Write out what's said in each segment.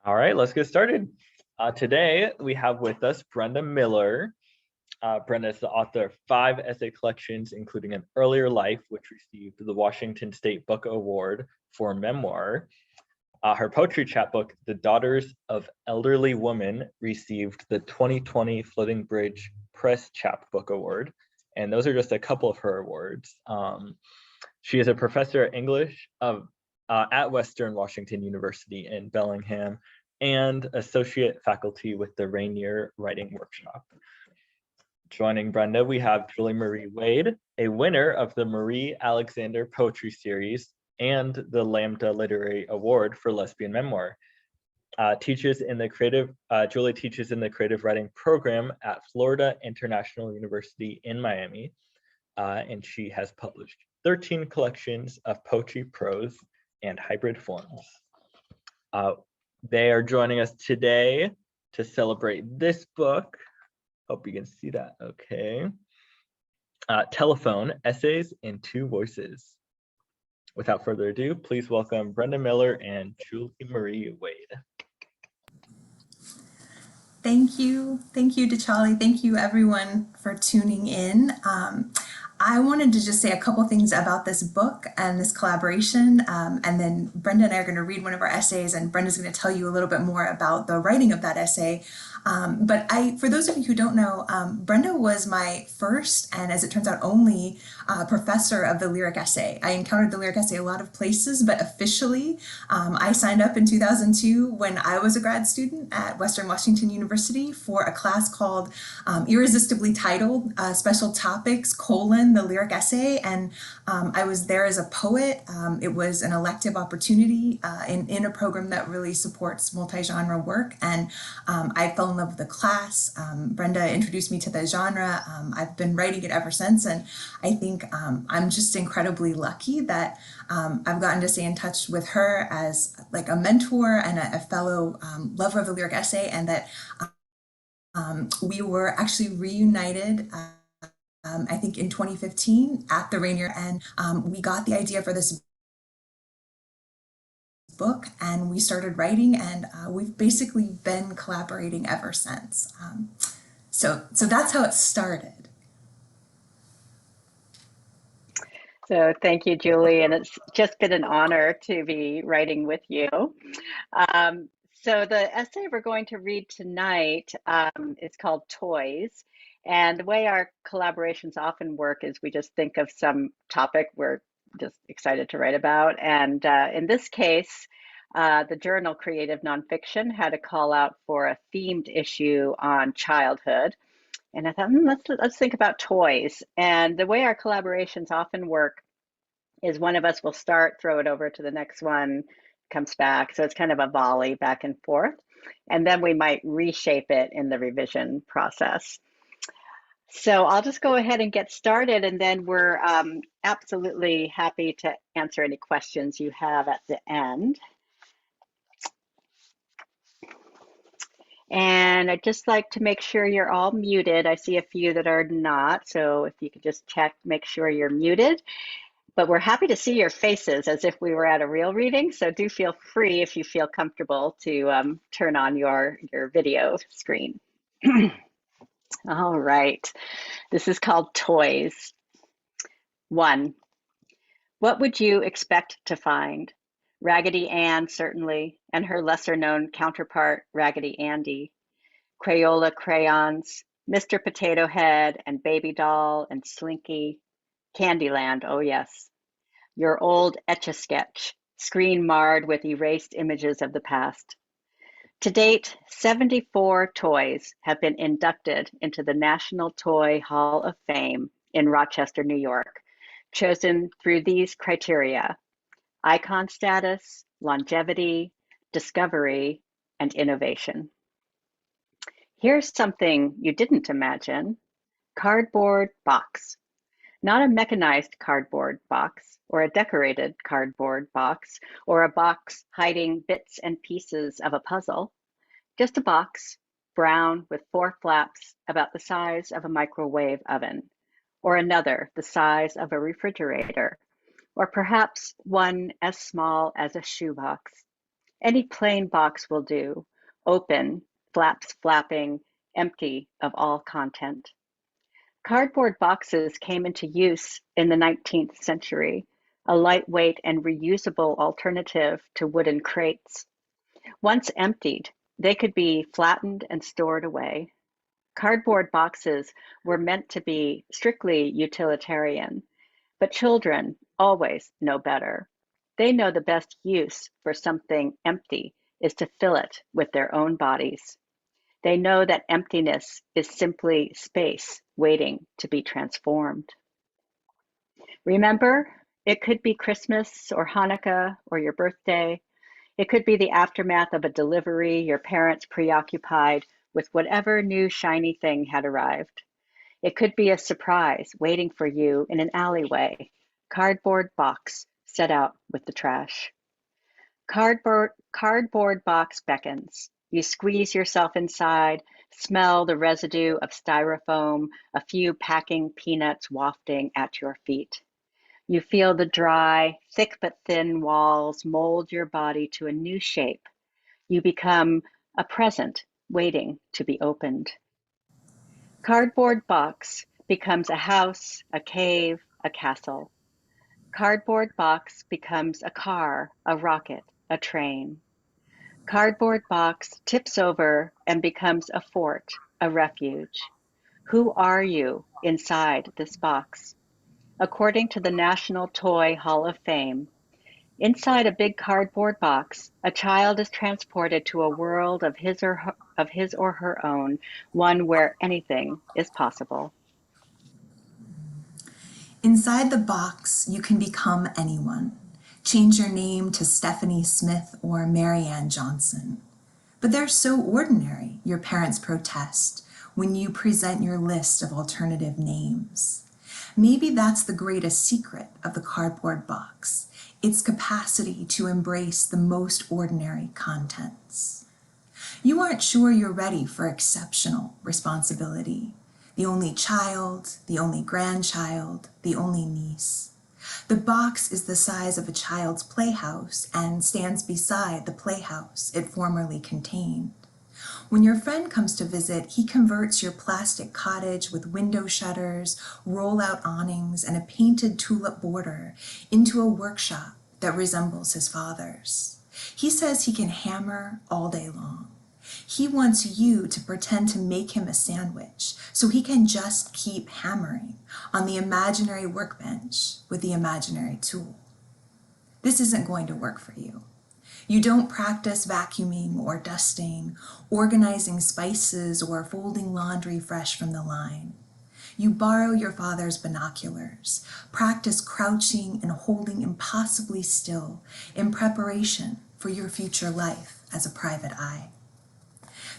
All right, let's get started. Today, we have with us Brenda Miller. Brenda is the author of 5 essay collections, including An Earlier Life, which received the Washington State Book Award for memoir. Her poetry chapbook, The Daughters of Elderly Women, received the 2020 Floating Bridge Press Chapbook Award. And those are just a couple of her awards. She is a professor of English at Western Washington University in Bellingham and associate faculty with the Rainier Writing Workshop. Joining Brenda, we have Julie Marie Wade, a winner of the Marie Alexander Poetry Series and the Lambda Literary Award for Lesbian Memoir. Julie teaches in the creative writing program at Florida International University in Miami, and she has published 13 collections of poetry, prose, and hybrid forms. They are joining us today to celebrate this book. Hope you can see that, okay. Telephone, Essays in Two Voices. Without further ado, please welcome Brenda Miller and Julie Marie Wade. Thank you T'Challa. Thank you everyone for tuning in. I wanted to just say a couple things about this book and this collaboration, and then Brenda and I are going to read one of our essays, and Brenda's going to tell you a little bit more about the writing of that essay. But for those of you who don't know, Brenda was my first, and as it turns out only, professor of the lyric essay. I encountered the lyric essay a lot of places, but officially I signed up in 2002 when I was a grad student at Western Washington University for a class called Irresistibly Titled, Special Topics, the lyric essay, and I was there as a poet. It was an elective opportunity in a program that really supports multi-genre work, and I fell in love with the class. Brenda introduced me to the genre. I've been writing it ever since, and I think I'm just incredibly lucky that I've gotten to stay in touch with her as like a mentor and a fellow lover of the lyric essay, and that we were actually reunited I think in 2015 at the Rainier, and we got the idea for this book and we started writing, and we've basically been collaborating ever since. So that's how it started. So thank you, Julie, and it's just been an honor to be writing with you. So the essay we're going to read tonight is called Toys. And the way our collaborations often work is we just think of some topic we're just excited to write about. And in this case, the journal Creative Nonfiction had a call out for a themed issue on childhood. And I thought, let's think about toys. And the way our collaborations often work is one of us will start, throw it over to the next one, comes back. So it's kind of a volley back and forth. And then we might reshape it in the revision process. So I'll just go ahead and get started, and then we're absolutely happy to answer any questions you have at the end. And I'd just like to make sure you're all muted. I see a few that are not, so if you could just check, make sure you're muted. But we're happy to see your faces as if we were at a real reading, so do feel free, if you feel comfortable, to turn on your video screen. All right, this is called Toys. 1. What would you expect to find? Raggedy Ann, certainly, and her lesser-known counterpart, Raggedy Andy. Crayola crayons, Mr. Potato Head, and Baby Doll, and Slinky. Candyland, oh yes. Your old Etch-a-Sketch, screen marred with erased images of the past. To date, 74 toys have been inducted into the National Toy Hall of Fame in Rochester, New York, chosen through these criteria: icon status, longevity, discovery, and innovation. Here's something you didn't imagine: cardboard box. Not a mechanized cardboard box, or a decorated cardboard box, or a box hiding bits and pieces of a puzzle. Just a box, brown with 4 flaps about the size of a microwave oven, or another the size of a refrigerator, or perhaps one as small as a shoebox. Any plain box will do, open, flaps flapping, empty of all content. Cardboard boxes came into use in the 19th century, a lightweight and reusable alternative to wooden crates. Once emptied, they could be flattened and stored away. Cardboard boxes were meant to be strictly utilitarian, but children always know better. They know the best use for something empty is to fill it with their own bodies. They know that emptiness is simply space waiting to be transformed. Remember, it could be Christmas or Hanukkah or your birthday. It could be the aftermath of a delivery, your parents preoccupied with whatever new shiny thing had arrived. It could be a surprise waiting for you in an alleyway, cardboard box set out with the trash. Cardboard box beckons. You squeeze yourself inside, smell the residue of styrofoam, a few packing peanuts wafting at your feet. You feel the dry, thick but thin walls mold your body to a new shape. You become a present waiting to be opened. Cardboard box becomes a house, a cave, a castle. Cardboard box becomes a car, a rocket, a train. Cardboard box tips over and becomes a fort, a refuge. Who are you inside this box? According to the National Toy Hall of Fame, inside a big cardboard box, a child is transported to a world of his or her own, one where anything is possible. Inside the box, you can become anyone. Change your name to Stephanie Smith or Marianne Johnson. But they're so ordinary, your parents protest, when you present your list of alternative names. Maybe that's the greatest secret of the cardboard box, its capacity to embrace the most ordinary contents. You aren't sure you're ready for exceptional responsibility. The only child, the only grandchild, the only niece. The box is the size of a child's playhouse and stands beside the playhouse it formerly contained. When your friend comes to visit, he converts your plastic cottage with window shutters, roll-out awnings, and a painted tulip border into a workshop that resembles his father's. He says he can hammer all day long. He wants you to pretend to make him a sandwich so he can just keep hammering on the imaginary workbench with the imaginary tool. This isn't going to work for you. You don't practice vacuuming or dusting, organizing spices, or folding laundry fresh from the line. You borrow your father's binoculars, practice crouching and holding impossibly still in preparation for your future life as a private eye.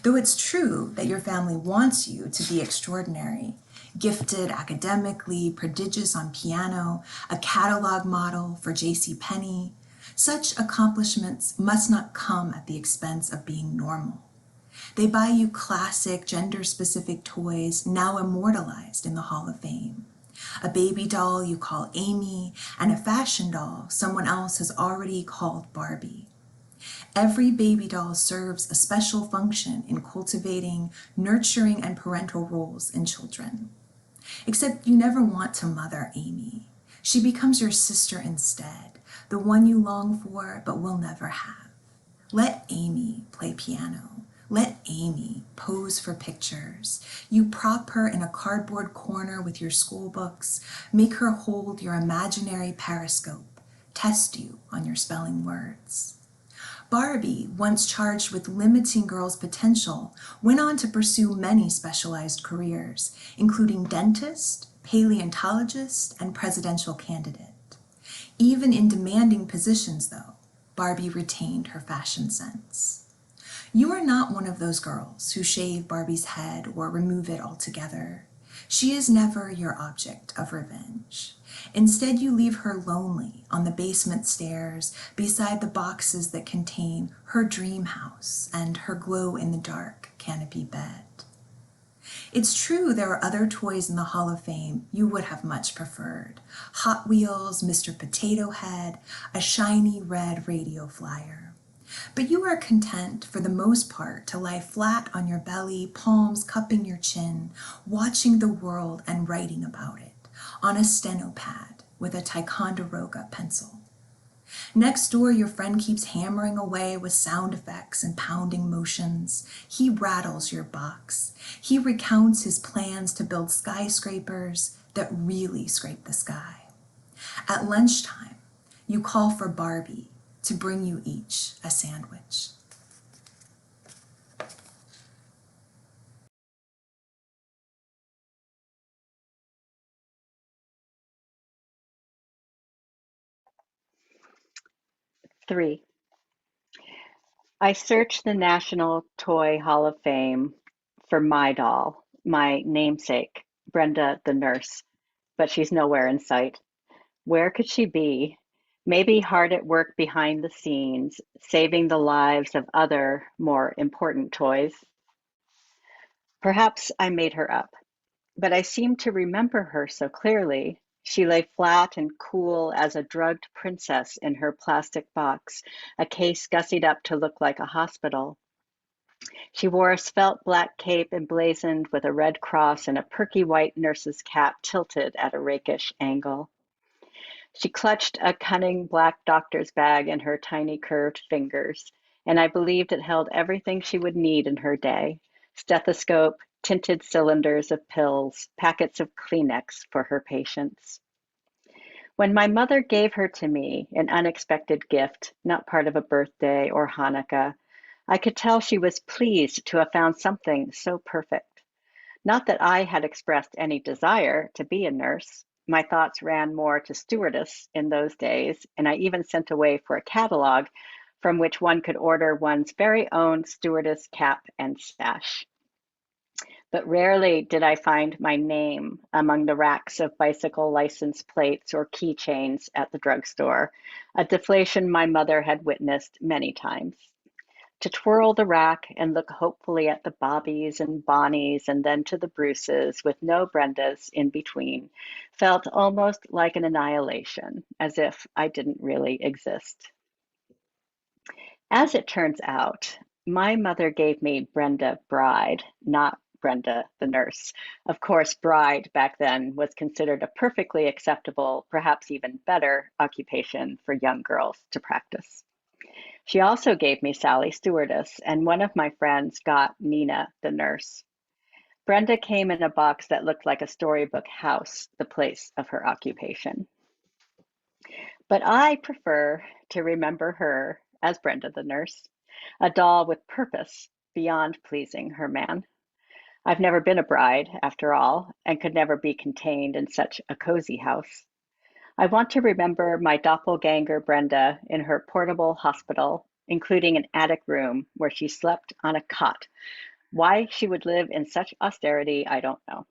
Though it's true that your family wants you to be extraordinary, gifted academically, prodigious on piano, a catalog model for JCPenney, such accomplishments must not come at the expense of being normal. They buy you classic, gender-specific toys now immortalized in the Hall of Fame. A baby doll you call Amy, and a fashion doll someone else has already called Barbie. Every baby doll serves a special function in cultivating, nurturing, and parental roles in children. Except you never want to mother Amy. She becomes your sister instead, the one you long for but will never have. Let Amy play piano. Let Amy pose for pictures. You prop her in a cardboard corner with your school books, make her hold your imaginary periscope, test you on your spelling words. Barbie, once charged with limiting girls' potential, went on to pursue many specialized careers, including dentist, paleontologist, and presidential candidate. Even in demanding positions, though, Barbie retained her fashion sense. You are not one of those girls who shave Barbie's head or remove it altogether. She is never your object of revenge. Instead, you leave her lonely on the basement stairs beside the boxes that contain her dream house and her glow-in-the-dark canopy bed. It's true there are other toys in the Hall of Fame you would have much preferred. Hot Wheels, Mr. Potato Head, a shiny red radio flyer. But you are content, for the most part, to lie flat on your belly, palms cupping your chin, watching the world and writing about it, on a steno pad with a Ticonderoga pencil. Next door, your friend keeps hammering away with sound effects and pounding motions. He rattles your box. He recounts his plans to build skyscrapers that really scrape the sky. At lunchtime, you call for Barbie to bring you each a sandwich. Three, I searched the National Toy Hall of Fame for my doll, my namesake, Brenda the nurse, but she's nowhere in sight. Where could she be? Maybe hard at work behind the scenes, saving the lives of other, more important toys. Perhaps I made her up, but I seem to remember her so clearly. She lay flat and cool as a drugged princess in her plastic box, a case gussied up to look like a hospital. She wore a svelte black cape emblazoned with a red cross and a perky white nurse's cap tilted at a rakish angle. She clutched a cunning black doctor's bag in her tiny curved fingers, and I believed it held everything she would need in her day: stethoscope, tinted cylinders of pills, packets of Kleenex for her patients. When my mother gave her to me, an unexpected gift, not part of a birthday or Hanukkah, I could tell she was pleased to have found something so perfect. Not that I had expressed any desire to be a nurse. My thoughts ran more to stewardess in those days, and I even sent away for a catalog from which one could order one's very own stewardess cap and sash. But rarely did I find my name among the racks of bicycle license plates or keychains at the drugstore, a deflation my mother had witnessed many times. To twirl the rack and look hopefully at the Bobbies and Bonnies and then to the Bruces with no Brendas in between felt almost like an annihilation, as if I didn't really exist. As it turns out, my mother gave me Brenda Bride, not Brenda the nurse. Of course, bride back then was considered a perfectly acceptable, perhaps even better, occupation for young girls to practice. She also gave me Sally Stewardess, and one of my friends got Nina the nurse. Brenda came in a box that looked like a storybook house, the place of her occupation. But I prefer to remember her as Brenda the nurse, a doll with purpose beyond pleasing her man. I've never been a bride, after all, and could never be contained in such a cozy house. I want to remember my doppelganger Brenda in her portable hospital, including an attic room where she slept on a cot. Why she would live in such austerity, I don't know.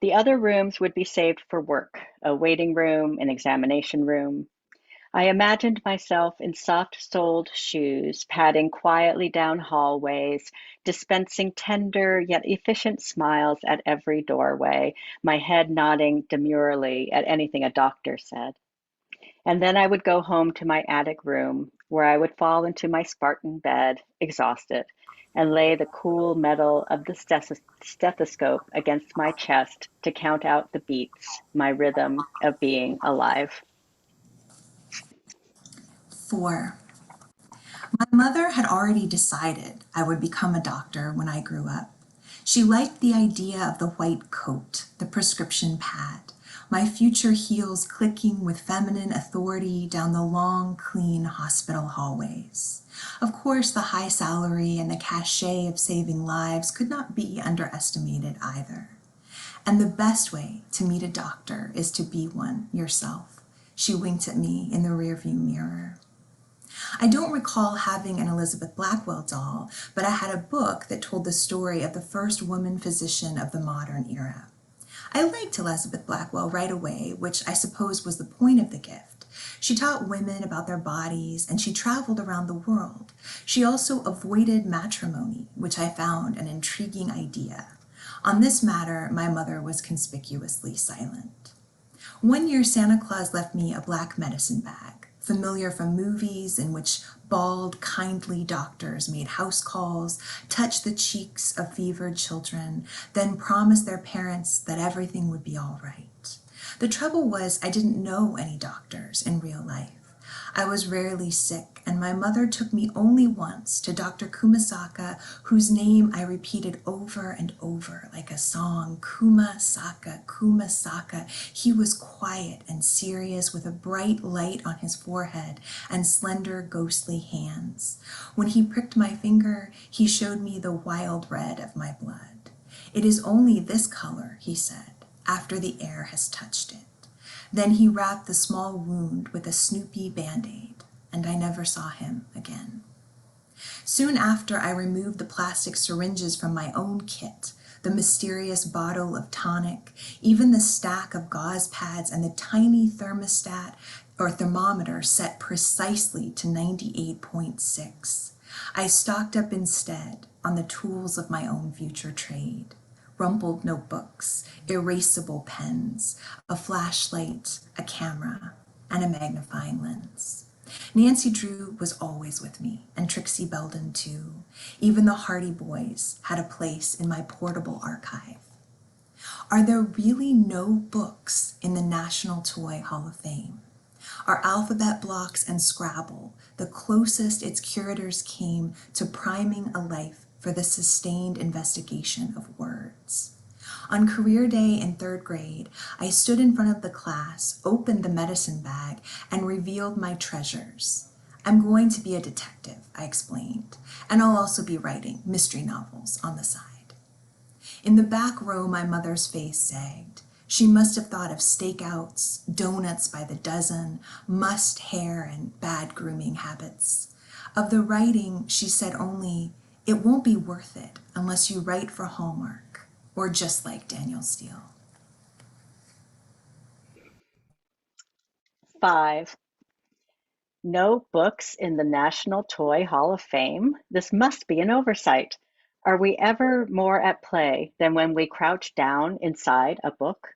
The other rooms would be saved for work: a waiting room, an examination room. I imagined myself in soft-soled shoes, padding quietly down hallways, dispensing tender yet efficient smiles at every doorway, my head nodding demurely at anything a doctor said. And then I would go home to my attic room, where I would fall into my Spartan bed, exhausted, and lay the cool metal of the stethoscope against my chest to count out the beats, my rhythm of being alive. 4. My mother had already decided I would become a doctor when I grew up. She liked the idea of the white coat, the prescription pad, my future heels clicking with feminine authority down the long, clean hospital hallways. Of course, the high salary and the cachet of saving lives could not be underestimated either. And the best way to meet a doctor is to be one yourself. She winked at me in the rearview mirror. I don't recall having an Elizabeth Blackwell doll, but I had a book that told the story of the first woman physician of the modern era. I liked Elizabeth Blackwell right away, which I suppose was the point of the gift. She taught women about their bodies, and she traveled around the world. She also avoided matrimony, which I found an intriguing idea. On this matter, my mother was conspicuously silent. One year, Santa Claus left me a black medicine bag familiar from movies in which bald, kindly doctors made house calls, touched the cheeks of fevered children, then promised their parents that everything would be all right. The trouble was I didn't know any doctors in real life. I was rarely sick, and my mother took me only once to Dr. Kumasaka, whose name I repeated over and over like a song, Kumasaka, Kumasaka. He was quiet and serious with a bright light on his forehead and slender, ghostly hands. When he pricked my finger, he showed me the wild red of my blood. It is only this color, he said, after the air has touched it. Then he wrapped the small wound with a Snoopy Band-Aid, and I never saw him again. Soon after, I removed the plastic syringes from my own kit, the mysterious bottle of tonic, even the stack of gauze pads and the tiny thermostat or thermometer set precisely to 98.6. I stocked up instead on the tools of my own future trade. Rumpled notebooks, erasable pens, a flashlight, a camera, and a magnifying lens. Nancy Drew was always with me, and Trixie Belden too. Even the Hardy Boys had a place in my portable archive. Are there really no books in the National Toy Hall of Fame? Are alphabet blocks and Scrabble the closest its curators came to priming a life for the sustained investigation of words? On career day in 3rd grade, I stood in front of the class, opened the medicine bag, and revealed my treasures. I'm going to be a detective, I explained, and I'll also be writing mystery novels on the side. In the back row, my mother's face sagged. She must have thought of stakeouts, donuts by the dozen, mussed hair, and bad grooming habits. Of the writing, she said only, "It won't be worth it unless you write for Hallmark, or just like Daniel Steele." 5. No books in the National Toy Hall of Fame? This must be an oversight. Are we ever more at play than when we crouch down inside a book?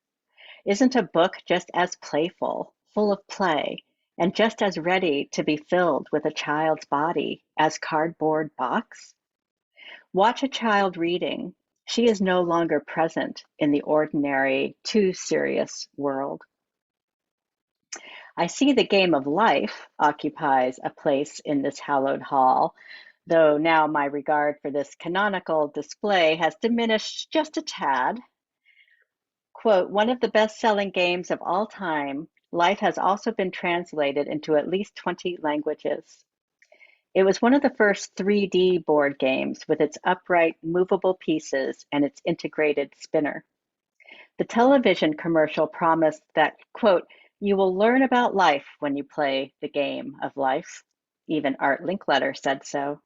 Isn't a book just as playful, full of play, and just as ready to be filled with a child's body as cardboard box? Watch a child reading. She is no longer present in the ordinary, too serious world. I see the game of life occupies a place in this hallowed hall, though now my regard for this canonical display has diminished just a tad. Quote, one of the best-selling games of all time, life has also been translated into at least 20 languages. It was one of the first 3D board games with its upright, movable pieces and its integrated spinner. The television commercial promised that, quote, you will learn about life when you play the game of life. Even Art Linkletter said so.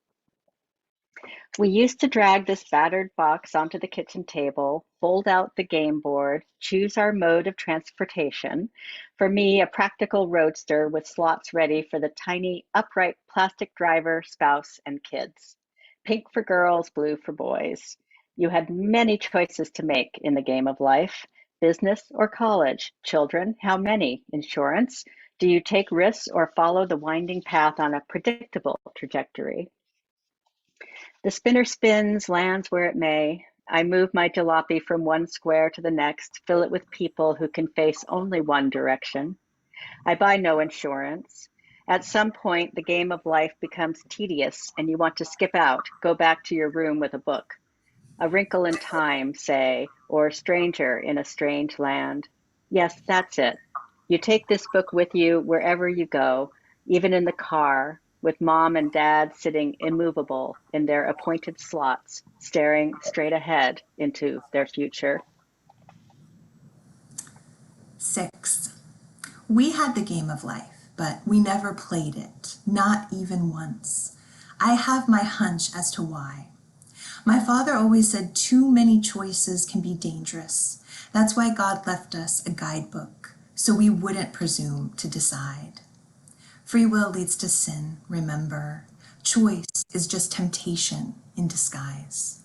We used to drag this battered box onto the kitchen table, fold out the game board, choose our mode of transportation. For me, a practical roadster with slots ready for the tiny, upright plastic driver, spouse, and kids. Pink for girls, blue for boys. You had many choices to make in the game of life. Business or college? Children, how many? Insurance? Do you take risks or follow the winding path on a predictable trajectory? The spinner spins, lands where it may. I move my jalopy from one square to the next, fill it with people who can face only one direction. I buy no insurance. At some point, the game of life becomes tedious and you want to skip out, go back to your room with a book. A Wrinkle in Time, say, or Stranger in a Strange Land. Yes, that's it. You take this book with you wherever you go, even in the car, with mom and dad sitting immovable in their appointed slots, staring straight ahead into their future. 6. We had the game of life, but we never played it, not even once. I have my hunch as to why. My father always said too many choices can be dangerous. That's why God left us a guidebook, so we wouldn't presume to decide. Free will leads to sin, remember. Choice is just temptation in disguise.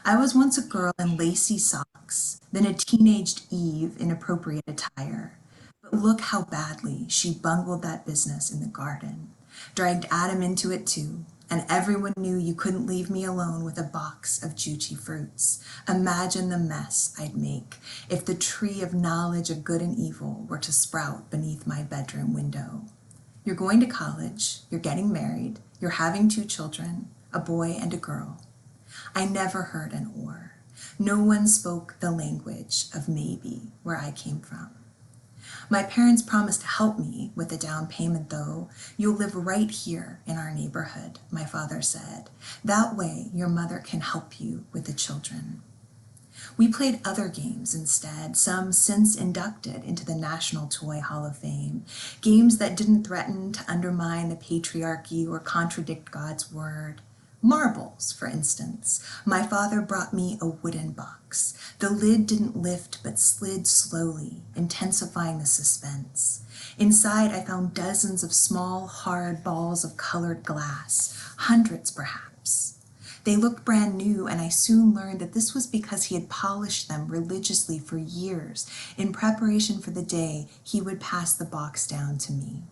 I was once a girl in lacy socks, then a teenaged Eve in appropriate attire. But look how badly she bungled that business in the garden, dragged Adam into it too, and everyone knew you couldn't leave me alone with a box of juicy fruits. Imagine the mess I'd make if the tree of knowledge of good and evil were to sprout beneath my bedroom window. You're going to college, you're getting married, you're having 2 children, a boy and a girl. I never heard an or. No one spoke the language of maybe where I came from. My parents promised to help me with the down payment, though. You'll live right here in our neighborhood, my father said. That way your mother can help you with the children. We played other games instead, some since inducted into the National Toy Hall of Fame, games that didn't threaten to undermine the patriarchy or contradict God's word. Marbles, for instance. My father brought me a wooden box. The lid didn't lift but slid slowly, intensifying the suspense. Inside, I found dozens of small, hard balls of colored glass, hundreds perhaps. They looked brand new, and I soon learned that this was because he had polished them religiously for years in preparation for the day he would pass the box down to me.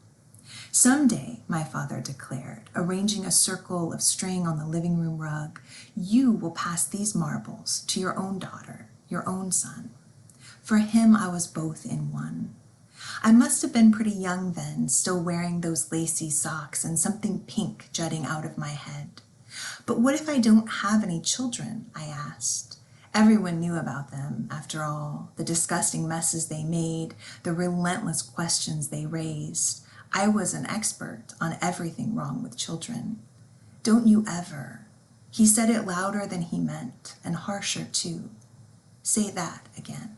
Someday, my father declared, arranging a circle of string on the living room rug, you will pass these marbles to your own daughter, your own son. For him, I was both in one. I must have been pretty young then, still wearing those lacy socks and something pink jutting out of my head. But what if I don't have any children? I asked. Everyone knew about them, after all, the disgusting messes they made, the relentless questions they raised. I was an expert on everything wrong with children. Don't you ever. He said it louder than he meant, and harsher too. Say that again.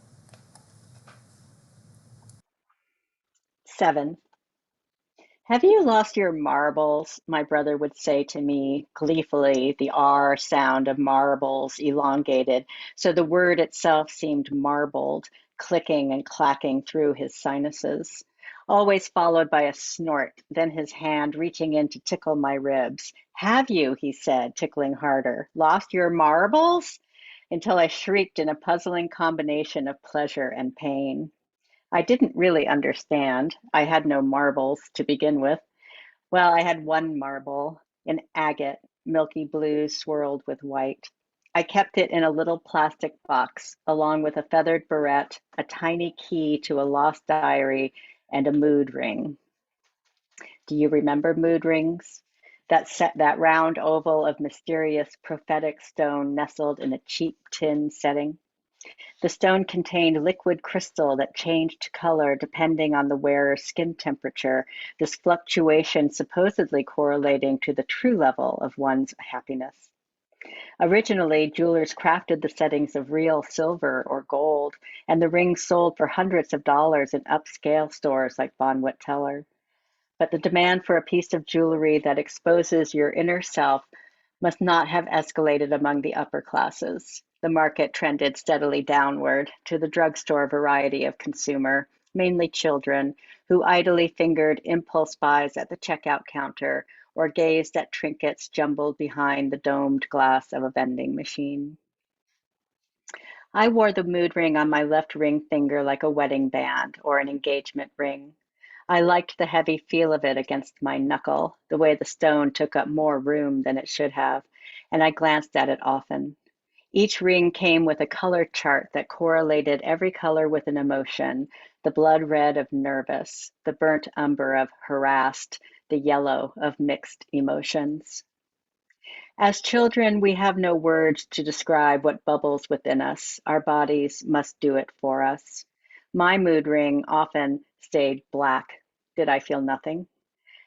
7. Have you lost your marbles? My brother would say to me gleefully, the R sound of marbles elongated, so the word itself seemed marbled, clicking and clacking through his sinuses, always followed by a snort, then his hand reaching in to tickle my ribs. Have you, he said, tickling harder, lost your marbles? Until I shrieked in a puzzling combination of pleasure and pain. I didn't really understand. I had no marbles to begin with. Well, I had one marble, an agate, milky blue swirled with white. I kept it in a little plastic box, along with a feathered barrette, a tiny key to a lost diary, and a mood ring. Do you remember mood rings? That round oval of mysterious prophetic stone nestled in a cheap tin setting. The stone contained liquid crystal that changed color depending on the wearer's skin temperature, this fluctuation supposedly correlating to the true level of one's happiness. Originally, jewelers crafted the settings of real silver or gold, and the rings sold for hundreds of dollars in upscale stores like Bonwit Teller. But the demand for a piece of jewelry that exposes your inner self must not have escalated among the upper classes. The market trended steadily downward to the drugstore variety of consumer, mainly children, who idly fingered impulse buys at the checkout counter or gazed at trinkets jumbled behind the domed glass of a vending machine. I wore the mood ring on my left ring finger like a wedding band or an engagement ring. I liked the heavy feel of it against my knuckle, the way the stone took up more room than it should have, and I glanced at it often. Each ring came with a color chart that correlated every color with an emotion, the blood red of nervous, the burnt umber of harassed, the yellow of mixed emotions. As children, we have no words to describe what bubbles within us. Our bodies must do it for us. My mood ring often stayed black. Did I feel nothing?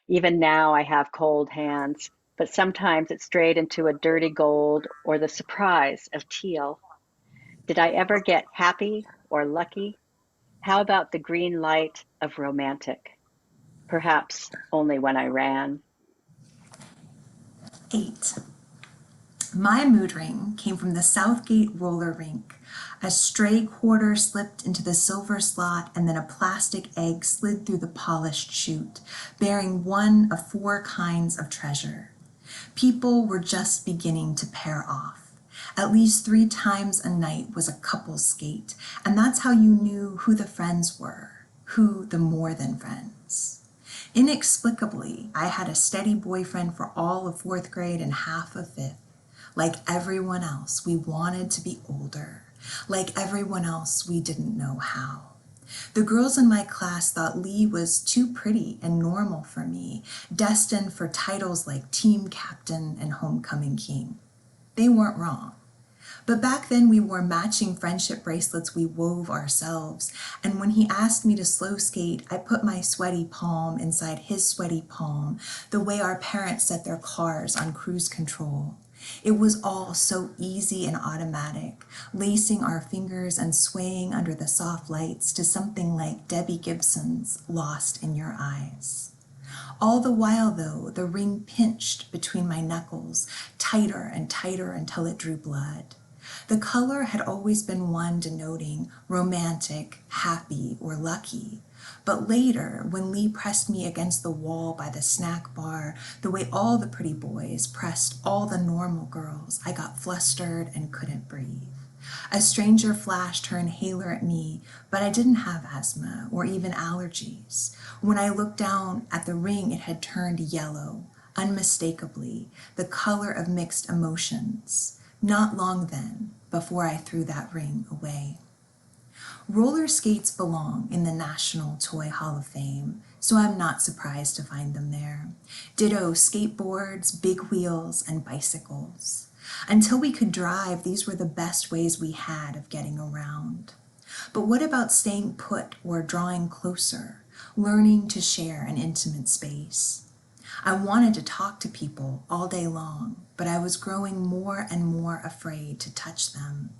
Even now, I have cold hands, but sometimes it strayed into a dirty gold or the surprise of teal. Did I ever get happy or lucky? How about the green light of romantic? Perhaps only when I ran. 8. My mood ring came from the Southgate roller rink. A stray quarter slipped into the silver slot, and then a plastic egg slid through the polished chute, bearing one of 4 kinds of treasure. People were just beginning to pair off. At least 3 times a night was a couple's skate, and that's how you knew who the friends were. Who the more than friends? Inexplicably, I had a steady boyfriend for all of fourth grade and half of fifth. Like everyone else, we wanted to be older. Like everyone else, we didn't know how. The girls in my class thought Lee was too pretty and normal for me, destined for titles like team captain and homecoming king. They weren't wrong. But back then we wore matching friendship bracelets we wove ourselves, and when he asked me to slow skate, I put my sweaty palm inside his sweaty palm, the way our parents set their cars on cruise control. It was all so easy and automatic, lacing our fingers and swaying under the soft lights to something like Debbie Gibson's Lost in Your Eyes. All the while, though, the ring pinched between my knuckles, tighter and tighter until it drew blood. The color had always been one denoting romantic, happy, or lucky. But later, when Lee pressed me against the wall by the snack bar, the way all the pretty boys pressed all the normal girls, I got flustered and couldn't breathe. A stranger flashed her inhaler at me, but I didn't have asthma or even allergies. When I looked down at the ring, it had turned yellow, unmistakably, the color of mixed emotions. Not long then, before I threw that ring away. Roller skates belong in the National Toy Hall of Fame, so I'm not surprised to find them there. Ditto skateboards, big wheels, and bicycles. Until we could drive, these were the best ways we had of getting around. But what about staying put or drawing closer, learning to share an intimate space? I wanted to talk to people all day long, but I was growing more and more afraid to touch them.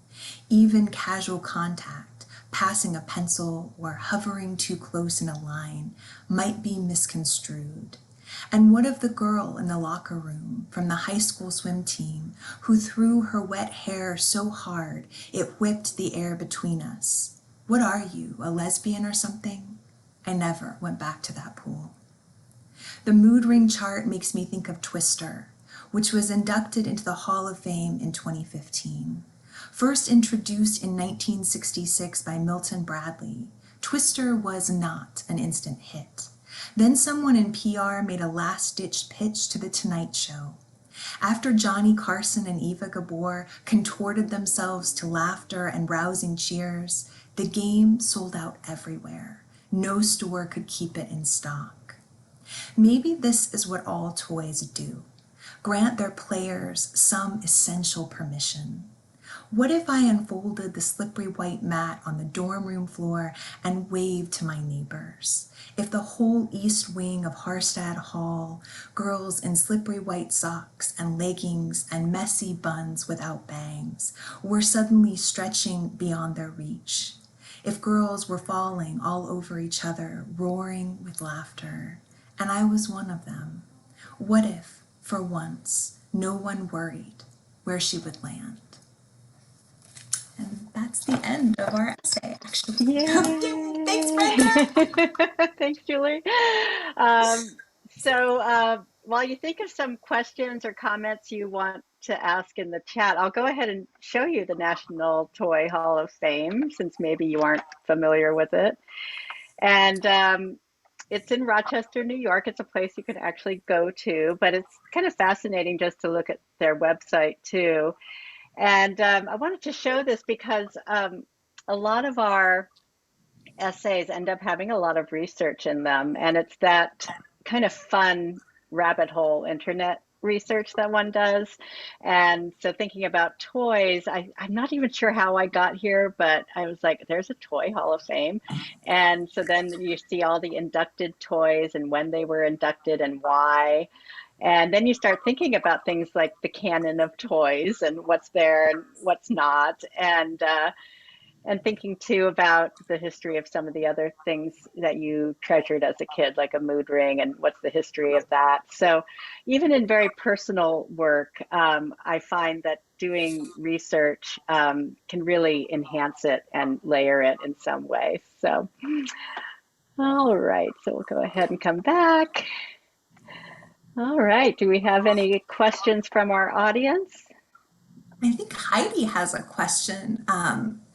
Even casual contact, passing a pencil or hovering too close in a line, might be misconstrued. And what of the girl in the locker room from the high school swim team who threw her wet hair so hard it whipped the air between us? What are you, a lesbian or something? I never went back to that pool. The mood ring chart makes me think of Twister, which was inducted into the Hall of Fame in 2015. First introduced in 1966 by Milton Bradley, Twister was not an instant hit. Then someone in PR made a last-ditch pitch to The Tonight Show. After Johnny Carson and Eva Gabor contorted themselves to laughter and rousing cheers, the game sold out everywhere. No store could keep it in stock. Maybe this is what all toys do. Grant their players some essential permission. What if I unfolded the slippery white mat on the dorm room floor and waved to my neighbors? If the whole east wing of Harstad Hall, girls in slippery white socks and leggings and messy buns without bangs, were suddenly stretching beyond their reach? If girls were falling all over each other, roaring with laughter, and I was one of them? What if, for once, no one worried where she would land? And that's the end of our essay, actually. Thanks, Brenda. Thanks, Julie. While you think of some questions or comments you want to ask in the chat, I'll go ahead and show you the National Toy Hall of Fame, since maybe you aren't familiar with it. And it's in Rochester, New York. It's a place you could actually go to, but it's kind of fascinating just to look at their website too. And I wanted to show this because a lot of our essays end up having a lot of research in them, and it's that kind of fun rabbit hole internet research that one does. And so thinking about toys, I'm not even sure how I got here, but I was like, there's a Toy Hall of Fame. And so then you see all the inducted toys and when they were inducted and why. And then you start thinking about things like the canon of toys and what's there and what's not. And thinking too about the history of some of the other things that you treasured as a kid, like a mood ring, and what's the history of that. So even in very personal work, I find that doing research can really enhance it and layer it in some way. So, all right, so we'll go ahead and come back. All right, do we have any questions from our audience? I think Heidi has a question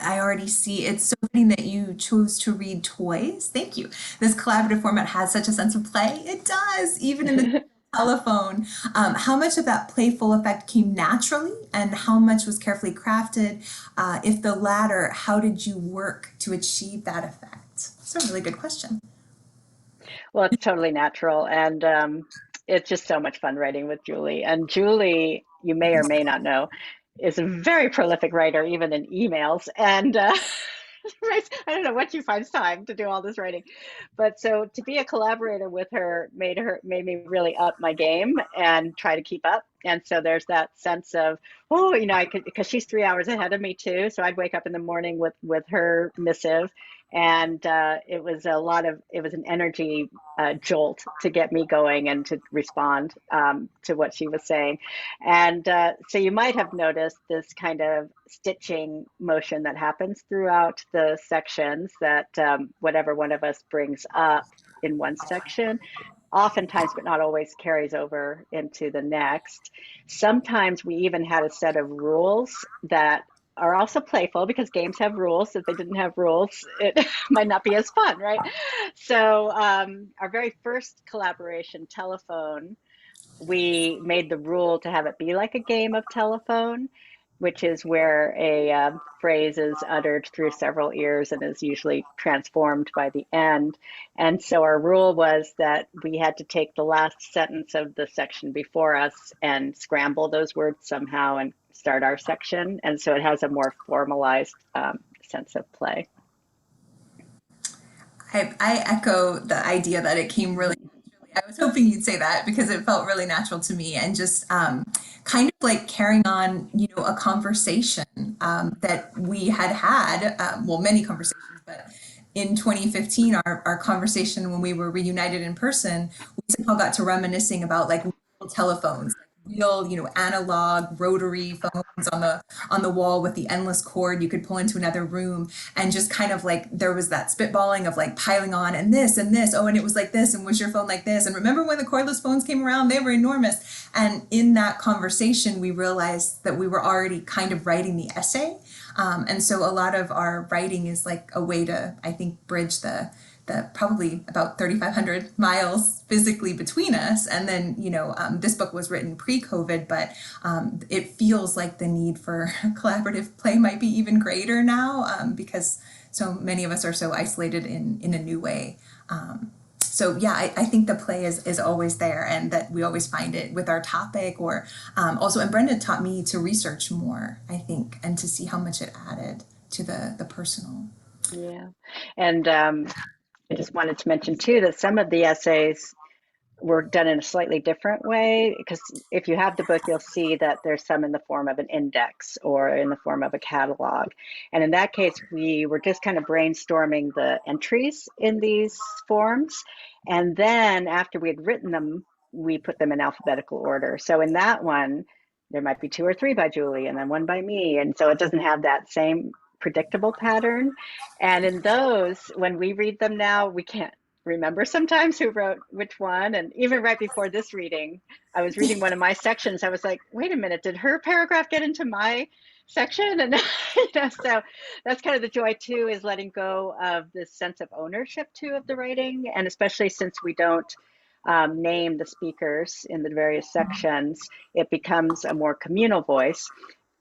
I already see. It's so fitting that you chose to read toys. Thank you. This collaborative format has such a sense of play. It does, even in the telephone. How much of that playful effect came naturally and how much was carefully crafted? If the latter, how did you work to achieve that effect? It's a really good question. Well, it's totally natural. And it's just so much fun writing with Julie. And Julie, you may or may not know, is a very prolific writer, even in emails. And I don't know what she finds time to do all this writing. But so to be a collaborator with her made me really up my game and try to keep up. And so there's that sense of, oh, you know, I could, because she's 3 hours ahead of me too. So I'd wake up in the morning with her missive, and it was an energy jolt to get me going and to respond to what she was saying. And so you might have noticed this kind of stitching motion that happens throughout the sections, that whatever one of us brings up in one section, oftentimes, but not always, carries over into the next. Sometimes we even had a set of rules that are also playful, because games have rules. If they didn't have rules, it might not be as fun, right? So our very first collaboration, telephone, we made the rule to have it be like a game of telephone, which is where a phrase is uttered through several ears and is usually transformed by the end. And so our rule was that we had to take the last sentence of the section before us and scramble those words somehow and start our section. And so it has a more formalized sense of play. I echo the idea that it came really naturally. I was hoping you'd say that because it felt really natural to me, and just kind of like carrying on, you know, a conversation that we had, well, many conversations, but in 2015, our conversation when we were reunited in person, we somehow got to reminiscing about like real telephones, real, you know, analog rotary phones on the wall with the endless cord you could pull into another room, and just kind of like there was that spitballing of like piling on, and this, oh, and it was like this, and was your phone like this, and remember when the cordless phones came around, they were enormous. And in that conversation we realized that we were already kind of writing the essay, and so a lot of our writing is like a way to, I think, bridge the probably about 3,500 miles physically between us. And then, you know, this book was written pre-COVID, but it feels like the need for collaborative play might be even greater now, because so many of us are so isolated in a new way. So yeah, I think the play is always there, and that we always find it with our topic, or also, and Brenda taught me to research more, I think, and to see how much it added to the personal. Yeah. And I just wanted to mention too that some of the essays were done in a slightly different way, because if you have the book, you'll see that there's some in the form of an index or in the form of a catalog. And in that case, we were just kind of brainstorming the entries in these forms. And then after we had written them, we put them in alphabetical order. So in that one, there might be 2 or 3 by Julie and then 1 by me. And so it doesn't have that same predictable pattern. And in those, when we read them now, we can't remember sometimes who wrote which one. And even right before this reading, I was reading one of my sections. I was like, wait a minute, did her paragraph get into my section? And you know, so that's kind of the joy too, is letting go of this sense of ownership too of the writing. And especially since we don't name the speakers in the various sections, it becomes a more communal voice.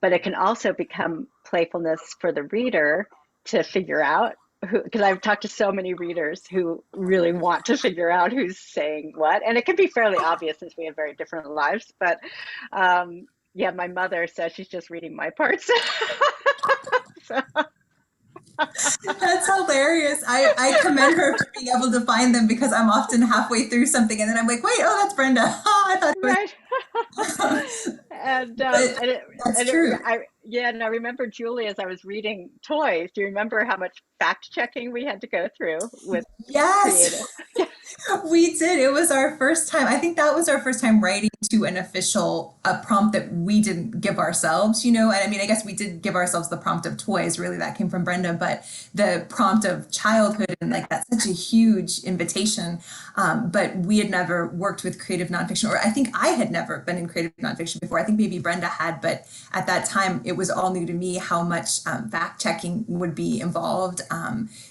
But it can also become playfulness for the reader to figure out who, because I've talked to so many readers who really want to figure out who's saying what. And it can be fairly obvious since we have very different lives. But yeah, my mother says she's just reading my parts. So. That's hilarious. I commend her for being able to find them, because I'm often halfway through something and then I'm like, wait, oh, that's Brenda. Oh, I thought it was. Right. And that's true. And I remember, Julie, as I was reading Toys, do you remember how much fact checking we had to go through with Yes, creative? we did. It was our first time. I think that was our first time writing to an official prompt that we didn't give ourselves, you know. And I mean, I guess we did give ourselves the prompt of Toys, really, that came from Brenda, but the prompt of childhood, and like that's such a huge invitation. But we had never worked with creative nonfiction, or I think I had never been in creative nonfiction before. I think maybe Brenda had, but at that time it was all new to me how much fact checking would be involved,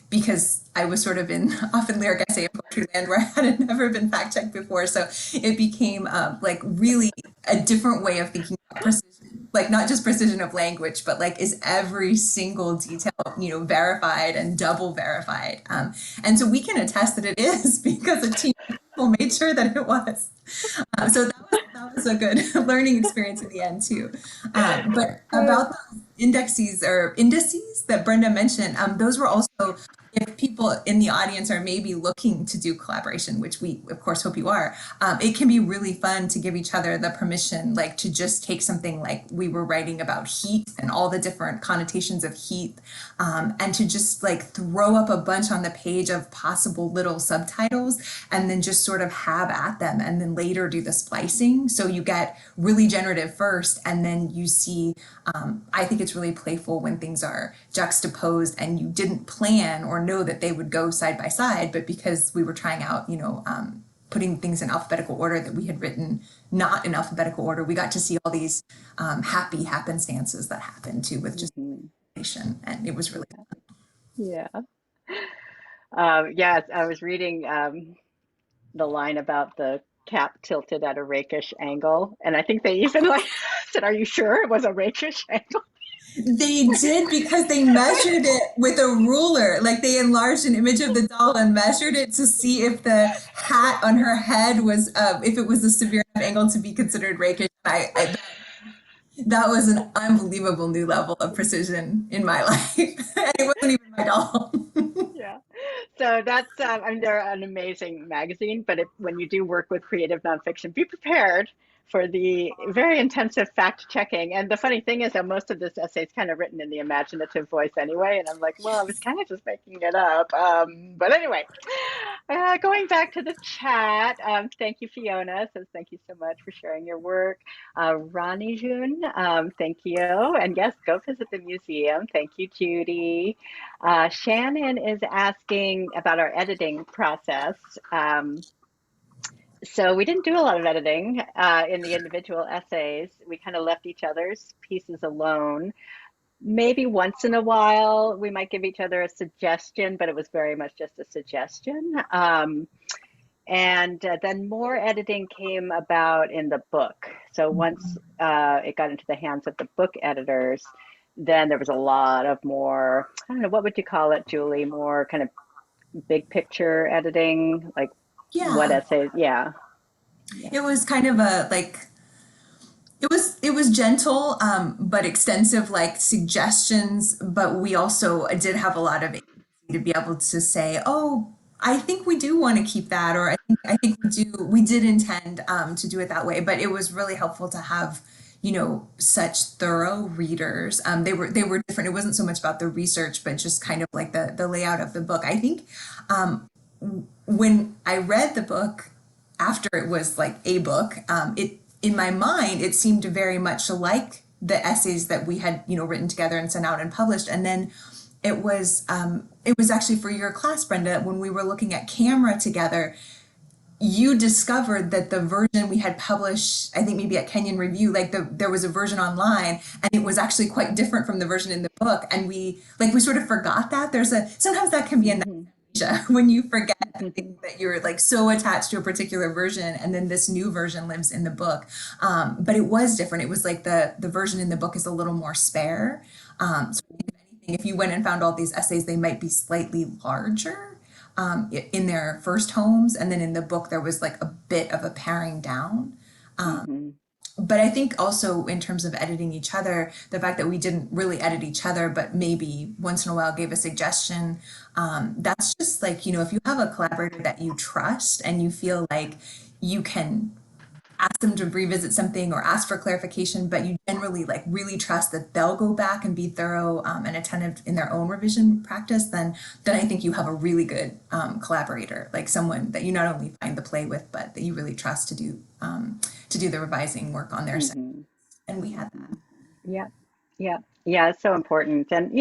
because I was sort of in often lyric essay and poetry land where I had never been fact checked before. So it became like really a different way of thinking about precision, like not just precision of language, but like is every single detail, verified and double verified. And so we can attest that it is because a team of people made sure that it was. So that was a good learning experience in the end too. But about those indices that Brenda mentioned, those were also, if people in the audience are maybe looking to do collaboration, which we of course hope you are, it can be really fun to give each other the permission, like to just take something like we were writing about heat and all the different connotations of heat, and to just like throw up a bunch on the page of possible little subtitles and then just sort of have at them and then later do the splicing. So you get really generative first and then you see, I think it's really playful when things are juxtaposed and you didn't plan or know that they would go side by side, but because we were trying out, putting things in alphabetical order that we had written not in alphabetical order, we got to see all these happy happenstances that happened too with just and it was really fun. Yeah. Yes, I was reading the line about the cap tilted at a rakish angle, and I think they even like said, "Are you sure it was a rakish angle?" They did because they measured it with a ruler. Like they enlarged an image of the doll and measured it to see if the hat on her head was, if it was a severe enough angle to be considered rakish. That was an unbelievable new level of precision in my life. And it wasn't even my doll. Yeah. So that's, I mean, they're an amazing magazine, but when you do work with creative nonfiction, be prepared for the very intensive fact checking. And the funny thing is that most of this essay is kind of written in the imaginative voice anyway. And I'm like, well, I was kind of just making it up. But anyway, going back to the chat, thank you, Fiona. Says thank you so much for sharing your work. Ronnie Jun, thank you. And yes, go visit the museum. Thank you, Judy. Shannon is asking about our editing process. So we didn't do a lot of editing in the individual essays. We kind of left each other's pieces alone. Maybe once in a while, we might give each other a suggestion, but it was very much just a suggestion. And then more editing came about in the book. So once it got into the hands of the book editors, then there was a lot of more, I don't know, what would you call it, Julie? More kind of big picture editing, like what Yeah. essays? Yeah. It was kind of a like it was gentle, but extensive, like suggestions. But we also did have a lot of agency to be able to say, "Oh, I think we do want to keep that," or "I think we did intend to do it that way." But it was really helpful to have, such thorough readers. They were different. It wasn't so much about the research, but just kind of like the layout of the book. I think when I read the book after it was like a book, it in my mind it seemed very much like the essays that we had written together and sent out and published. And then it was actually for your class, Brenda, when we were looking at camera together, you discovered that the version we had published, I think maybe at Kenyon Review, like there was a version online and it was actually quite different from the version in the book. And we sort of forgot that. Sometimes that can be a when you forget that you're like so attached to a particular version and then this new version lives in the book. But it was different. It was like the version in the book is a little more spare. So if anything, if you went and found all these essays, they might be slightly larger in their first homes. And then in the book, there was like a bit of a paring down. But I think also in terms of editing each other, the fact that we didn't really edit each other, but maybe once in a while gave a suggestion, that's just like, if you have a collaborator that you trust and you feel like you can ask them to revisit something or ask for clarification, but you generally like really trust that they'll go back and be thorough and attentive in their own revision practice, then I think you have a really good collaborator, like someone that you not only find the play with, but that you really trust to do the revising work on their side. And we had that. Yeah, it's so important. And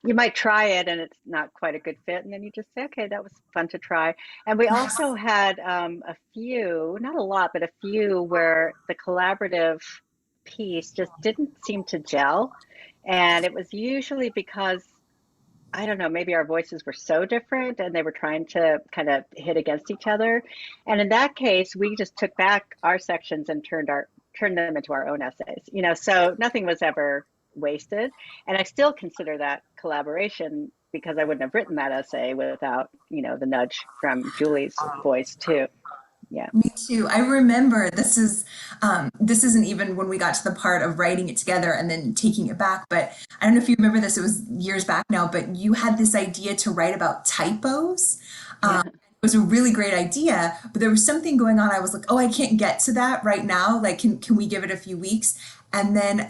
you might try it and it's not quite a good fit, and then you just say, okay, that was fun to try. And we also had a few, not a lot, but a few where the collaborative piece just didn't seem to gel. And it was usually because, I don't know, maybe our voices were so different and they were trying to kind of hit against each other. And in that case, we just took back our sections and turned them into our own essays, so nothing was ever wasted. And I still consider that collaboration because I wouldn't have written that essay without, the nudge from Julie's voice too. Yeah. Me too. I remember this isn't even when we got to the part of writing it together and then taking it back, but I don't know if you remember this, it was years back now, but you had this idea to write about typos. Yeah. It was a really great idea, but there was something going on. I was like, oh, I can't get to that right now. Like, can we give it a few weeks? And then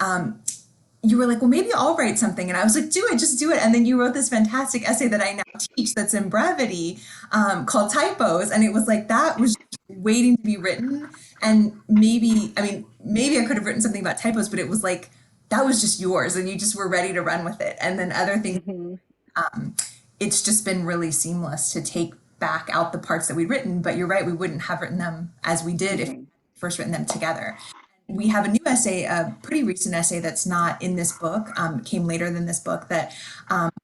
you were like, well, maybe I'll write something. And I was like, do it, just do it. And then you wrote this fantastic essay that I now teach that's in brevity called Typos. And it was like, that was waiting to be written. And maybe I could have written something about typos, but it was like, that was just yours and you just were ready to run with it. And then other things, it's just been really seamless to take back out the parts that we'd written. But you're right, we wouldn't have written them as we did if we first written them together. We have a new essay, a pretty recent essay that's not in this book, came later than this book, that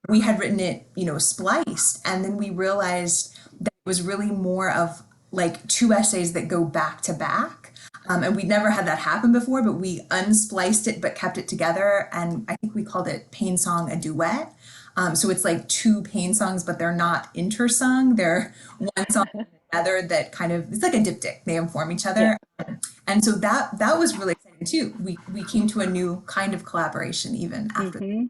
we had written it, spliced. And then we realized that it was really more of like two essays that go back to back. And we'd never had that happen before, but we unspliced it but kept it together. And I think we called it Pain Song, a Duet. So it's like two pain songs, but they're not intersung. They're one song together that kind of, it's like a diptych. They inform each other. Yeah. And so that was really exciting too. We came to a new kind of collaboration even after.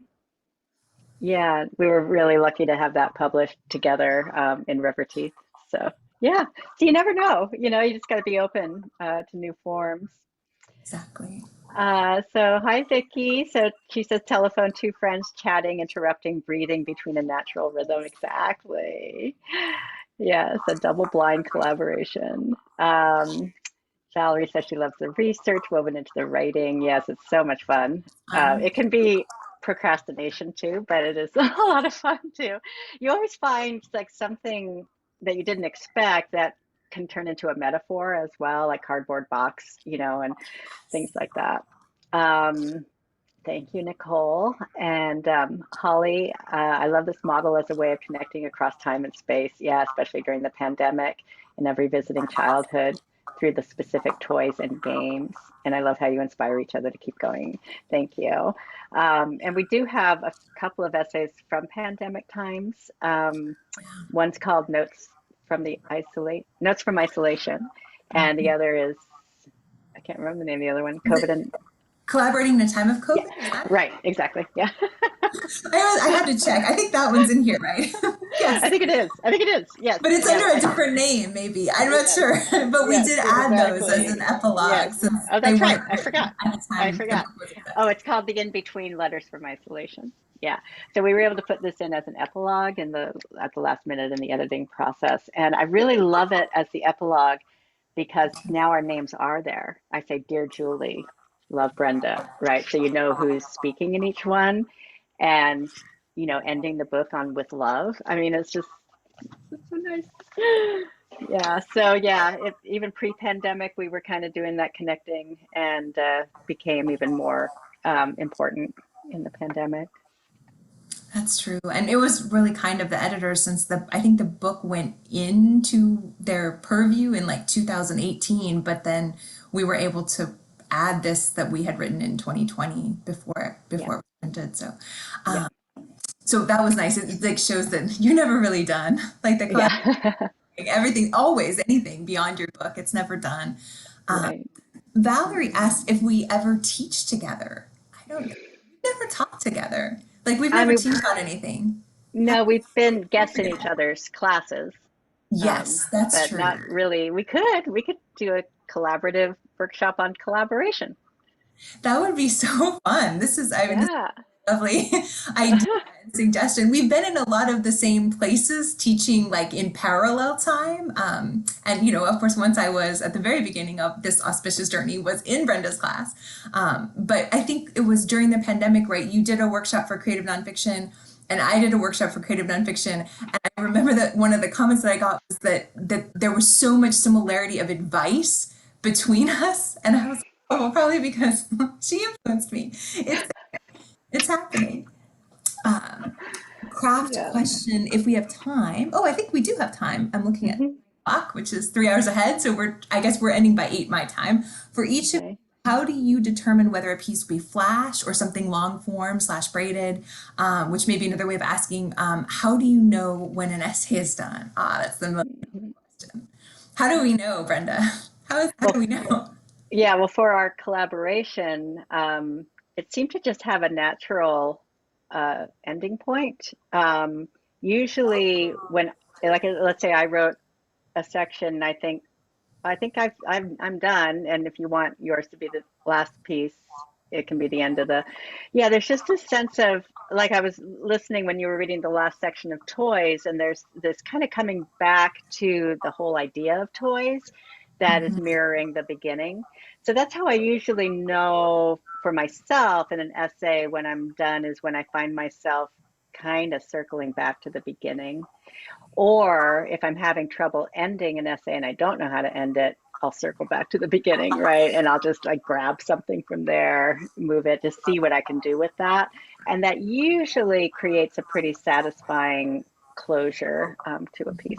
Yeah, we were really lucky to have that published together in River Teeth. So yeah, so you never know, you just got to be open to new forms. Exactly. So hi, Vicky. So she says telephone, two friends chatting, interrupting, breathing between a natural rhythm. Exactly. Yeah, so double blind collaboration. Valerie says she loves the research woven into the writing. Yes, it's so much fun. It can be procrastination too, but it is a lot of fun too. You always find like something that you didn't expect that can turn into a metaphor as well, like cardboard box, and things like that. Thank you, Nicole. And Holly, I love this model as a way of connecting across time and space. Yeah, especially during the pandemic and of revisiting childhood through the specific toys and games. And I love how you inspire each other to keep going. Thank you. And we do have a couple of essays from pandemic times. One's called Notes from Isolation, and the other is, I can't remember the name of the other one, COVID and Collaborating in a time of COVID? Yeah, right, exactly. Yeah. I had to check. I think that one's in here, right? Yes. I think it is. Yes. But it's under a different name, maybe. I'm not sure. But we did add those as an epilogue. Yes. Oh, that's right. I forgot. Oh, it's called The In-Between Letters from Isolation. Yeah. So we were able to put this in as an epilogue at the last minute in the editing process. And I really love it as the epilogue because now our names are there. I say, Dear Julie, love Brenda, right? So you know who's speaking in each one, and ending the book on with love. I mean, it's so nice. Yeah. So yeah, even pre-pandemic, we were kind of doing that connecting, and became even more important in the pandemic. That's true. And it was really kind of the editors, since I think the book went into their purview in like 2018, but then we were able to add this that we had written in 2020 before it was printed. So so that was nice. It like shows that you're never really done. Like everything, always anything beyond your book, it's never done. Right. Valerie asked if we ever teach together. I don't know. We've never taught together. Like we've never taught anything. No, we've been guests in each other's classes. Yes, that's but true. Not really. We could do a collaborative workshop on collaboration. That would be so fun. This is lovely idea and suggestion. We've been in a lot of the same places teaching like in parallel time. And of course, once I was at the very beginning of this auspicious journey was in Brenda's class. But I think it was during the pandemic, right? You did a workshop for creative nonfiction and I did a workshop for creative nonfiction. And I remember that one of the comments that I got was that there was so much similarity of advice between us. And I was like, oh well, probably because she influenced me. It's happening. Craft Yeah. question, if we have time. Oh, I think we do have time. I'm looking at the Mhm. clock, which is 3 hours ahead. So I guess we're ending by 8 my time. For each of, Okay. how do you determine whether a piece will be flash or something long form slash braided? Which may be another way of asking, how do you know when an essay is done? That's the most Mhm. question. How do we know, Brenda? How Well, do we know? yeah, well, for our collaboration, it seemed to just have a natural ending point. Usually when, like, let's say I wrote a section, I'm done. And if you want yours to be the last piece, it can be the end of the, yeah, there's just a sense of, like, I was listening when you were reading the last section of toys, and there's this kind of coming back to the whole idea of toys that is mirroring the beginning. So that's how I usually know for myself in an essay when I'm done, is when I find myself kind of circling back to the beginning. Or if I'm having trouble ending an essay and I don't know how to end it, I'll circle back to the beginning, right? And I'll just like grab something from there, move it, just see what I can do with that. And that usually creates a pretty satisfying closure to a piece.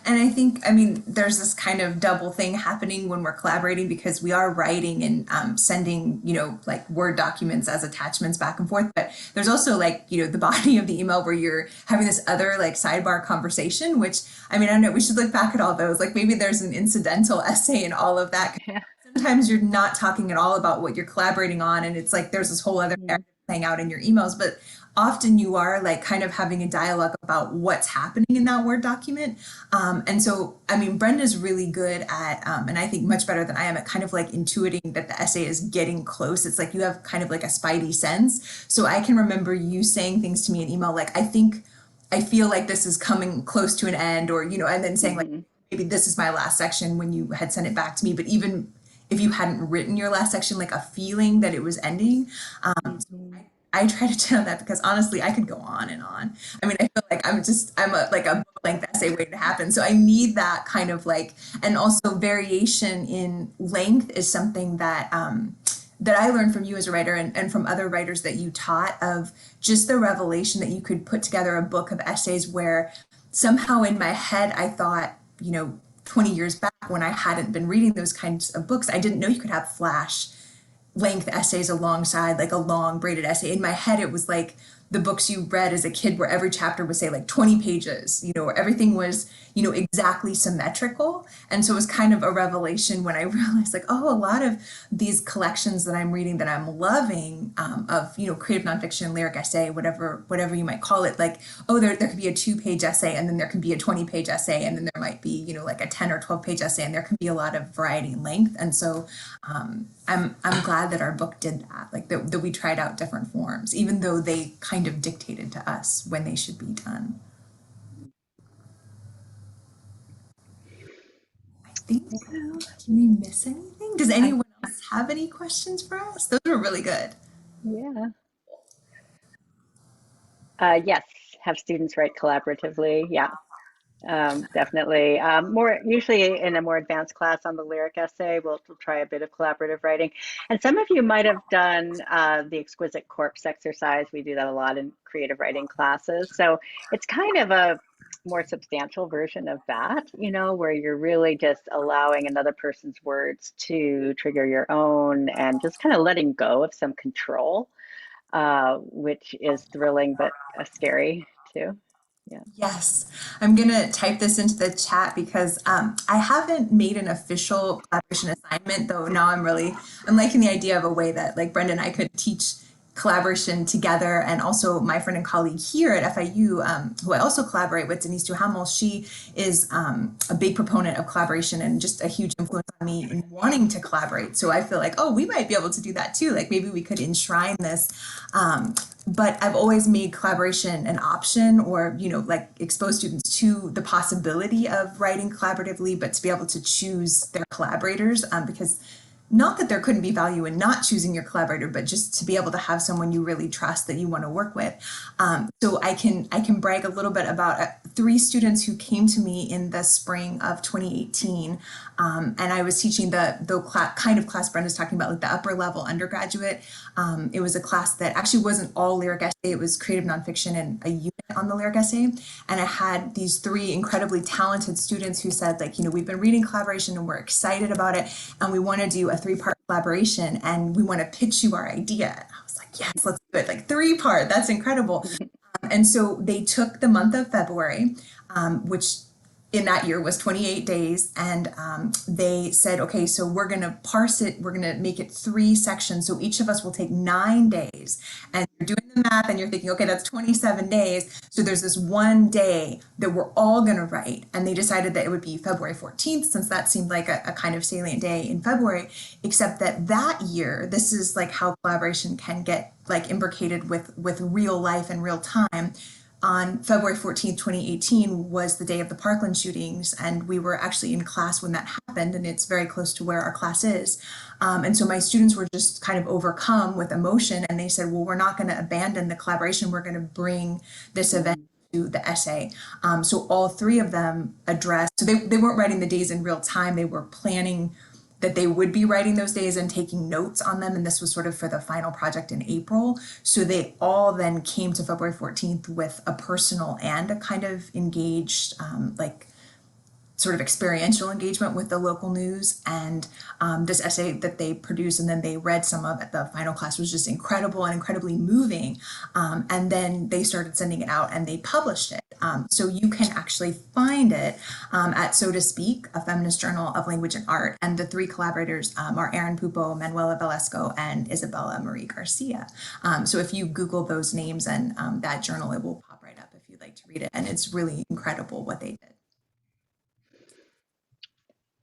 And I think, I mean, there's this kind of double thing happening when we're collaborating, because we are writing and sending, like Word documents as attachments back and forth. But there's also like, the body of the email where you're having this other like sidebar conversation, which, I mean, I don't know, we should look back at all those. Like maybe there's an incidental essay in all of that. Yeah. Sometimes you're not talking at all about what you're collaborating on. And it's like there's this whole other narrative playing out in your emails. But often you are like kind of having a dialogue about what's happening in that Word document. And so, I mean, Brenda's really good at, and I think much better than I am at kind of like intuiting that the essay is getting close. It's like you have kind of like a spidey sense. So I can remember you saying things to me in email, like, I feel like this is coming close to an end, or, and then saying like, Mm-hmm. maybe this is my last section when you had sent it back to me. But even if you hadn't written your last section, like a feeling that it was ending. Mm-hmm. I try to channel that, because honestly, I could go on and on. I mean, I feel like I'm like a book length essay waiting to happen. So I need that kind of like, and also variation in length is something that, that I learned from you as a writer, and from other writers that you taught, of just the revelation that you could put together a book of essays where somehow in my head, I thought, 20 years back when I hadn't been reading those kinds of books, I didn't know you could have flash length essays alongside like a long braided essay. In my head, it was like the books you read as a kid where every chapter would say like 20 pages, where everything was, exactly symmetrical. And so it was kind of a revelation when I realized like, oh, a lot of these collections that I'm reading that I'm loving, of, creative nonfiction, lyric essay, whatever you might call it, like, oh, there could be a 2-page essay, and then there can be a 20-page essay, and then there might be, like a 10 or 12-page essay, and there can be a lot of variety in length. And so I'm glad that our book did that, like that we tried out different forms, even though they kind of dictated to us when they should be done. I think, Well, did we miss anything? Does anyone else have any questions for us? Those were really good. yeah. Yes, have students write collaboratively. Yeah. Definitely. More usually in a more advanced class on the lyric essay, we'll try a bit of collaborative writing. And some of you might have done the exquisite corpse exercise. We do that a lot in creative writing classes. So it's kind of a more substantial version of that, where you're really just allowing another person's words to trigger your own, and just kind of letting go of some control, which is thrilling but scary too. Yeah. Yes, I'm gonna type this into the chat, because I haven't made an official collaboration assignment, though. Now I'm liking the idea of a way that like Brenda and I could teach collaboration together. And also my friend and colleague here at FIU, who I also collaborate with, Denise Duhamel, she is a big proponent of collaboration and just a huge influence on me in wanting to collaborate. So I feel like, oh, we might be able to do that too. Like maybe we could enshrine this. But I've always made collaboration an option, or, like expose students to the possibility of writing collaboratively, but to be able to choose their collaborators, because not that there couldn't be value in not choosing your collaborator, but just to be able to have someone you really trust that you want to work with. So I can brag a little bit about 3 students who came to me in the spring of 2018, and I was teaching the kind of class Brenda's talking about, like the upper level undergraduate. It was a class that actually wasn't all lyric essay; it was creative nonfiction and a unit on the lyric essay. And I had these 3 incredibly talented students who said, like, we've been reading collaboration and we're excited about it, and we want to do a 3-part collaboration, and we want to pitch you our idea. And I was like, yes, let's do it. Like 3-part, that's incredible. And so they took the month of February, which in that year was 28 days, and they said, okay, so we're going to parse it, we're going to make it 3 sections, so each of us will take 9 days, and you're doing the math and you're thinking, okay, that's 27 days, so there's this one day that we're all going to write. And they decided that it would be February 14th, since that seemed like a kind of salient day in February, except that year, this is like how collaboration can get like imbricated with real life and real time. On February 14th, 2018 was the day of the Parkland shootings, and we were actually in class when that happened, and it's very close to where our class is. And so my students were just kind of overcome with emotion, and they said, well, we're not going to abandon the collaboration, we're going to bring this event to the essay. So all 3 of them addressed, so they weren't writing the days in real time, they were planning that they would be writing those days and taking notes on them. And this was sort of for the final project in April. So they all then came to February 14th with a personal and a kind of engaged, like sort of experiential engagement with the local news. And this essay that they produced and then they read some of at the final class was just incredible and incredibly moving. And then they started sending it out and they published it. So you can actually find it at So to Speak, a feminist journal of language and art. And the 3 collaborators are Erin Pupo, Manuela Velasco, and Isabella Marie Garcia. So if you Google those names and that journal, it will pop right up if you'd like to read it. And it's really incredible what they did.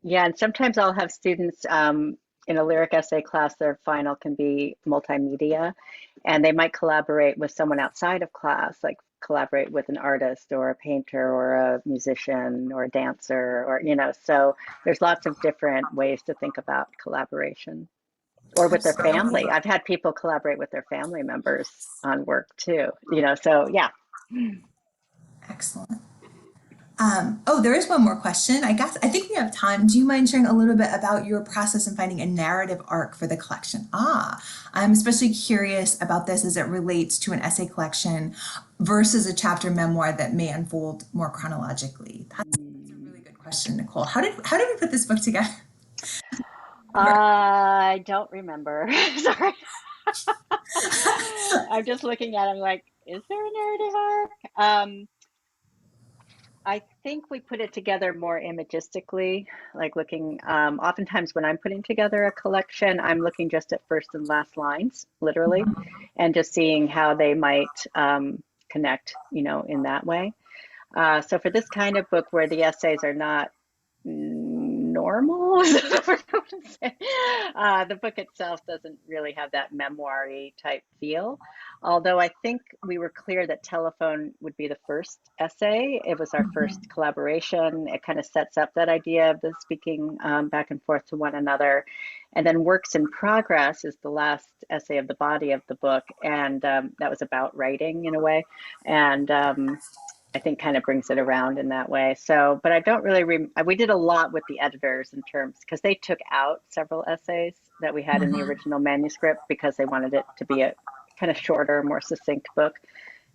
Yeah, and sometimes I'll have students in a lyric essay class, their final can be multimedia, and they might collaborate with someone outside of class, like collaborate with an artist or a painter or a musician or a dancer, or, so there's lots of different ways to think about collaboration. Or with their family. I've had people collaborate with their family members on work too, so yeah. Excellent. There is one more question. I think we have time. Do you mind sharing a little bit about your process in finding a narrative arc for the collection? I'm especially curious about this as it relates to an essay collection versus a chapter memoir that may unfold more chronologically. That's a really good question, Nicole. How did we put this book together? I don't remember. Sorry. I'm just looking at it, I'm like, is there a narrative arc? I think we put it together more imagistically, like looking, oftentimes when I'm putting together a collection, I'm looking just at first and last lines, literally, and just seeing how they might connect, in that way. So for this kind of book where the essays are not normal, the book itself doesn't really have that memoir-y type feel. Although I think we were clear that telephone would be the first essay. It was our first collaboration. It kind of sets up that idea of the speaking back and forth to one another. And then works in progress is the last essay of the body of the book. And that was about writing in a way. And I think kind of brings it around in that way. So, but I don't really, we did a lot with the editors in terms, because they took out several essays that we had in the original manuscript because they wanted it to be a kind of shorter, more succinct book.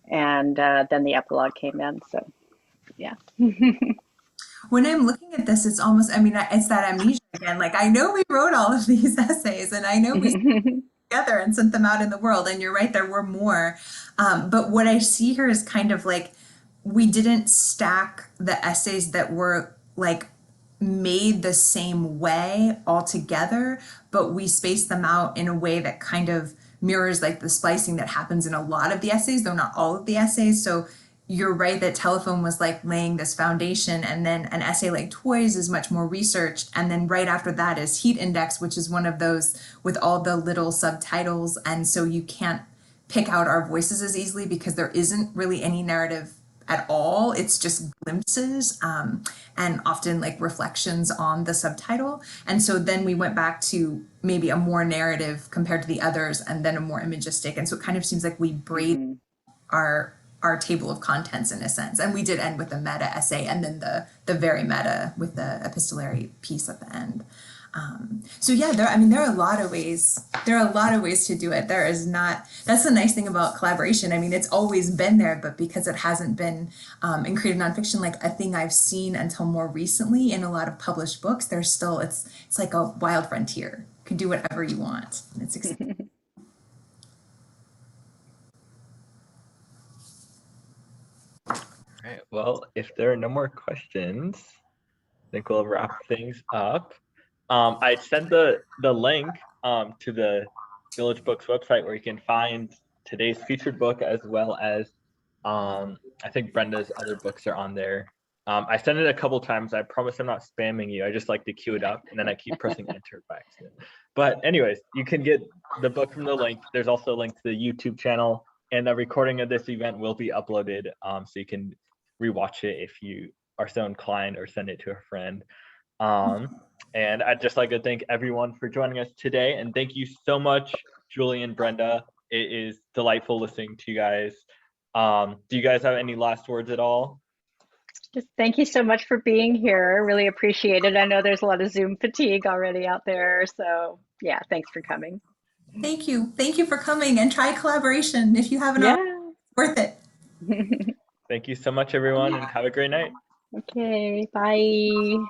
And then the epilogue came in, so yeah. When I'm looking at this, it's almost, it's that amnesia again. Like, I know we wrote all of these essays and I know we together and sent them out in the world. And you're right, there were more. But what I see here is kind of like, we didn't stack the essays that were like made the same way all together, but we spaced them out in a way that kind of mirrors like the splicing that happens in a lot of the essays, though not all of the essays. So you're right that telephone was like laying this foundation, and then an essay like toys is much more researched. And then right after that is heat index, which is one of those with all the little subtitles. And so you can't pick out our voices as easily because there isn't really any narrative at all. It's just glimpses and often like reflections on the subtitle. And so then we went back to maybe a more narrative compared to the others, and then a more imagistic. And so it kind of seems like we braid our table of contents in a sense. And we did end with a meta essay, and then the very meta with the epistolary piece at the end. So yeah, there are a lot of ways. There are a lot of ways to do it. There is not. That's the nice thing about collaboration. I mean, it's always been there, but because it hasn't been in creative nonfiction like a thing I've seen until more recently in a lot of published books, there's still it's like a wild frontier. You can do whatever you want. It's exciting. All right. Well, if there are no more questions, I think we'll wrap things up. I sent the link to the Village Books website where you can find today's featured book, as well as I think Brenda's other books are on there. I sent it a couple times. I promise I'm not spamming you. I just like to queue it up, and then I keep pressing enter by accident. But anyways, you can get the book from the link. There's also a link to the YouTube channel, and the recording of this event will be uploaded, so you can rewatch it if you are so inclined, or send it to a friend. And I'd just like to thank everyone for joining us today, and thank you so much, Julie and Brenda. It is delightful listening to you guys. Do you guys have any last words at all? Just thank you so much for being here. Really appreciate it. I know there's a lot of Zoom fatigue already out there. So yeah, thanks for coming. Thank you. Thank you for coming, and try collaboration if you haven't already. Yeah. Worth it. Thank you so much, everyone, and have a great night. Okay, bye.